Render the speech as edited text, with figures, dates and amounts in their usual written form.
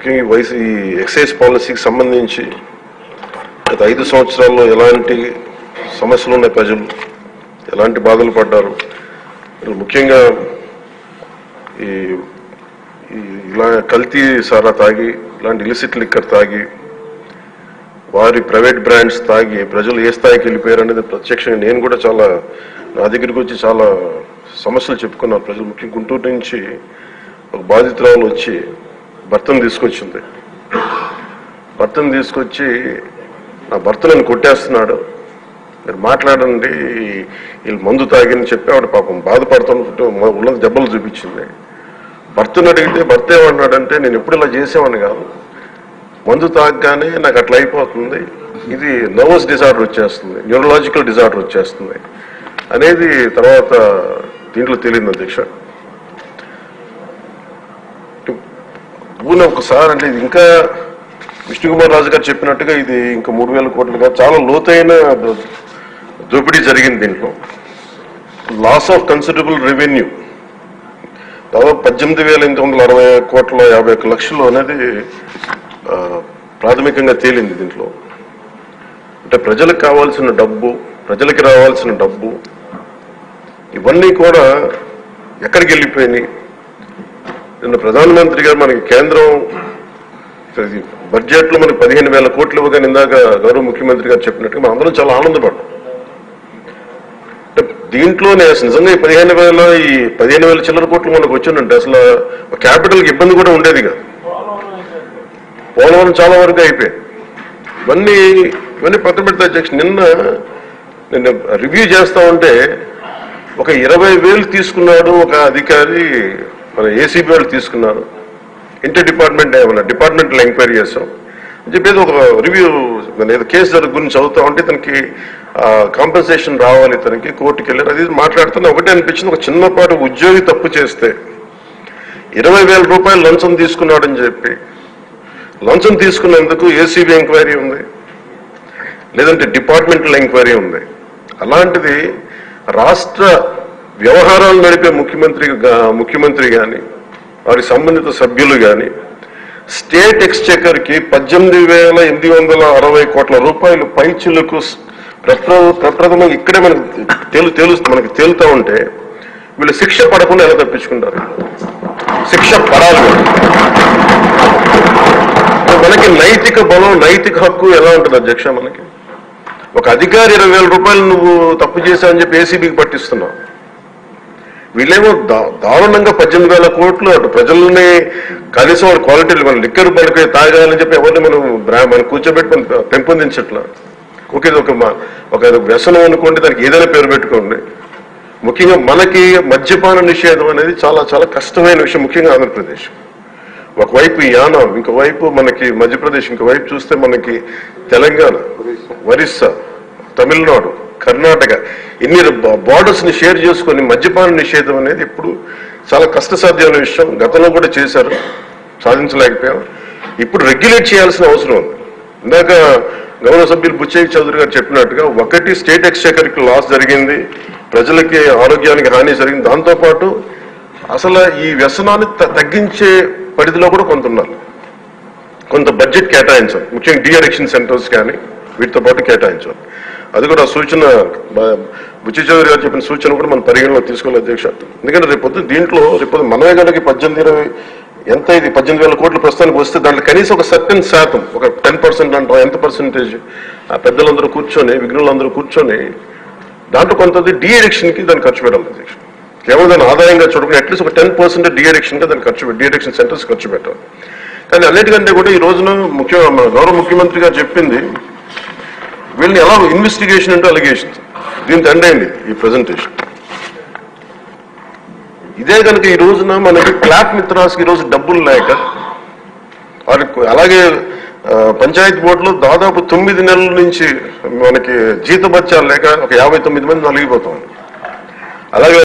ముఖ్యంగా ఈ ఎక్సైజ్ పాలసీకి సంబంధించి గత 5 సంవత్సరాల్లో ఎలాంటి సమస్యలు ఉన్నాయి, ప్రజలు ఎలాంటి బాధలు పడ్డారు, ముఖ్యంగా ఇలా కల్తీ సారా తాగి, ఇలాంటి ఇలిసిట్ లిక్కర్ తాగి, వారి ప్రైవేట్ బ్రాండ్స్ తాగి ప్రజలు ఏ స్థాయికి వెళ్ళిపోయారు అనేది ప్రత్యక్షంగా నేను కూడా నా దగ్గరికి వచ్చి చాలా సమస్యలు చెప్పుకున్నారు ప్రజలు. ముఖ్యంగా గుంటూరు నుంచి ఒక బాధితురాలు వచ్చి భర్తను తీసుకొచ్చింది. భర్తను తీసుకొచ్చి నా భర్త నన్ను కొట్టేస్తున్నాడు, మీరు మాట్లాడండి, వీళ్ళు మందు తాగిని చెప్పి ఆవిడ పాపం బాధపడుతుంటే ఉన్న దెబ్బలు చూపించింది. భర్తను అడిగితే భర్త ఏమన్నాడంటే, నేను ఎప్పుడు ఇలా చేసేవాడిని కాదు, మందు తాగగానే నాకు అట్లా అయిపోతుంది, ఇది నర్వస్ డిజార్డర్ వచ్చేస్తుంది, న్యూరలాజికల్ డిజార్డర్ వచ్చేస్తుంది అనేది తర్వాత దీంట్లో తెలియదు అధ్యక్ష. ఒకసారి అంటే ఇది ఇంకా విష్ణుకుమార్ రాజు గారు చెప్పినట్టుగా ఇది ఇంకా 3,000 కోట్లుగా చాలా లోతైన దోపిడీ జరిగింది. దీంట్లో లాస్ ఆఫ్ కన్సిడరబుల్ రెవెన్యూ దాదాపు 18,860 కోట్ల 51 లక్షలు అనేది ప్రాథమికంగా తేలింది. దీంట్లో అంటే ప్రజలకు కావాల్సిన డబ్బు, ప్రజలకి రావాల్సిన డబ్బు ఇవన్నీ కూడా ఎక్కడికి వెళ్ళిపోయినాయి. నిన్న ప్రధానమంత్రి గారు మనకి కేంద్రం బడ్జెట్లో మనకి 15,000 కోట్లు ఇవ్వగానే ఇందాక గౌరవ ముఖ్యమంత్రి గారు చెప్పినట్టుగా మనం అందరం చాలా ఆనందపడ్డాం. దీంట్లోనే నిజంగా ఈ 15,000 చిల్లర కోట్లు మనకు వచ్చిందంటే అసలు క్యాపిటల్కి ఇబ్బంది కూడా ఉండేది కాదు. పోలవరం చాలా వరకు అయిపోయాయి. ఇవన్నీ పక్కన పెడితే అధ్యక్ష, నిన్న రివ్యూ చేస్తా ఉంటే ఒక 20,000 తీసుకున్నాడు ఒక అధికారి, మన ఏసీబీ వాళ్ళు తీసుకున్నారు, ఇంటర్ డిపార్ట్మెంటల్ ఎంక్వైరీ చేస్తాం అని చెప్పేది ఒక రివ్యూ ఏదో కేసు గురించి చదువుతా ఉంటే తనకి కాంపెన్సేషన్ రావాలి, తనకి కోర్టుకి వెళ్ళారు. అది మాట్లాడుతున్నా ఒకటే అనిపించింది, ఒక చిన్నపాటి ఉద్యోగి తప్పు చేస్తే 20,000 రూపాయలు లంచం తీసుకున్నాడని చెప్పి లంచం తీసుకున్నందుకు ఏసీబీ ఎంక్వైరీ ఉంది, లేదంటే డిపార్ట్మెంటల్ ఎంక్వైరీ ఉంది. అలాంటిది రాష్ట్ర వ్యవహారాలు నడిపే ముఖ్యమంత్రి కానీ వారి సంబంధిత సభ్యులు కానీ స్టేట్ ఎక్స్చెకర్కి 18,860 కోట్ల రూపాయలు పైచిలకు ప్రప్రథమంగా ఇక్కడే మనకి తేలుతూ ఉంటే వీళ్ళు శిక్ష పడకుండా ఎలా తప్పించుకుంటారు? శిక్ష పడాలి. మనకి నైతిక బలం, నైతిక హక్కు ఎలా ఉంటుంది అధ్యక్ష? మనకి ఒక అధికారి 20,000 రూపాయలు నువ్వు తప్పు చేశావని చెప్పి ఏసీబీకి పట్టిస్తున్నావు. వీళ్ళేమో దారుణంగా 18,000 కోట్లు అటు ప్రజల్ని కనీసం వాళ్ళ క్వాలిటీలు మన లిక్కర్ పడిపోయి తాగాలని చెప్పి ఎవరిని మనం కూర్చోబెట్టి మనం పెంపొందించట్లా. ఓకే, ఒక వ్యసనం అనుకోండి, దానికి ఏదైనా పేరు పెట్టుకోండి. ముఖ్యంగా మనకి మద్యపాన నిషేధం అనేది చాలా చాలా కష్టమైన విషయం, ముఖ్యంగా ఆంధ్రప్రదేశ్. ఒకవైపు యానం, ఇంకోవైపు మనకి మధ్యప్రదేశ్, ఇంకోవైపు చూస్తే మనకి తెలంగాణ, ఒరిస్సా, తమిళనాడు, కర్ణాటక, ఇన్ని బార్డర్స్ ని షేర్ చేసుకొని మద్యపాన నిషేధం అనేది ఇప్పుడు చాలా కష్టసాధ్యమైన విషయం. గతంలో కూడా చేశారు, సాధించలేకపోయాం. ఇప్పుడు రెగ్యులేట్ చేయాల్సిన అవసరం ఉంది. ఇందాక గౌరవ సభ్యులు బుచ్చయ్య చౌదరి గారు చెప్పినట్టుగా ఒకటి స్టేట్ ఎక్స్చెకర్కి లాస్ జరిగింది, ప్రజలకి ఆరోగ్యానికి హాని జరిగింది. దాంతోపాటు అసలు ఈ వ్యసనాన్ని తగ్గించే పరిధిలో కూడా కొంత ఉండాలి, కొంత బడ్జెట్ కేటాయించాలి. ముఖ్యంగా డీ అడిక్షన్ సెంటర్స్ కానీ వీటితో పాటు కేటాయించాలి. అది కూడా సూచన బుచ్చయ్య చౌదరి గారు చెప్పిన సూచన కూడా మనం పరిగణలో తీసుకోవాలి అధ్యక్ష. ఎందుకంటే రేపు మనమే కనుక 18,000 కోట్లు ప్రస్తుతానికి వస్తే దాంట్లో కనీసం ఒక సర్టెన్ శాతం, ఒక 10% అంటాం, ఎంత పర్సెంటేజ్ పెద్దలందరూ కూర్చొని, విఘ్నులందరూ కూర్చొని దాంట్లో కొంత డీ అడిక్షన్కి దాన్ని ఖర్చు పెట్టాలి అధ్యక్ష. కేవలం దాన్ని ఆదాయంగా చూడకుండా అట్లీస్ట్ ఒక 10% డీ అడిక్షన్గా దాన్ని డీ అడిక్షన్ సెంటర్స్ ఖర్చు పెట్టాలి. కానీ అన్నిటికంటే కూడా ఈ రోజున గౌరవ ముఖ్యమంత్రి గారు చెప్పింది, వీళ్ళని ఎలా ఇన్వెస్టిగేషన్ అంటే అలిగేషన్, దీనికి ఎండ్ అయింది ఈ ప్రజెంటేషన్. ఇదే కనుక ఈ రోజున మనకి క్లాప్ మిత్రాస్కి ఈరోజు డబ్బులు లేక, వారికి అలాగే పంచాయతీ బోర్డులో దాదాపు 9 నెలల నుంచి మనకి జీతభత్యాలు లేక ఒక 59 మంది నలిగిపోతాం. అలాగే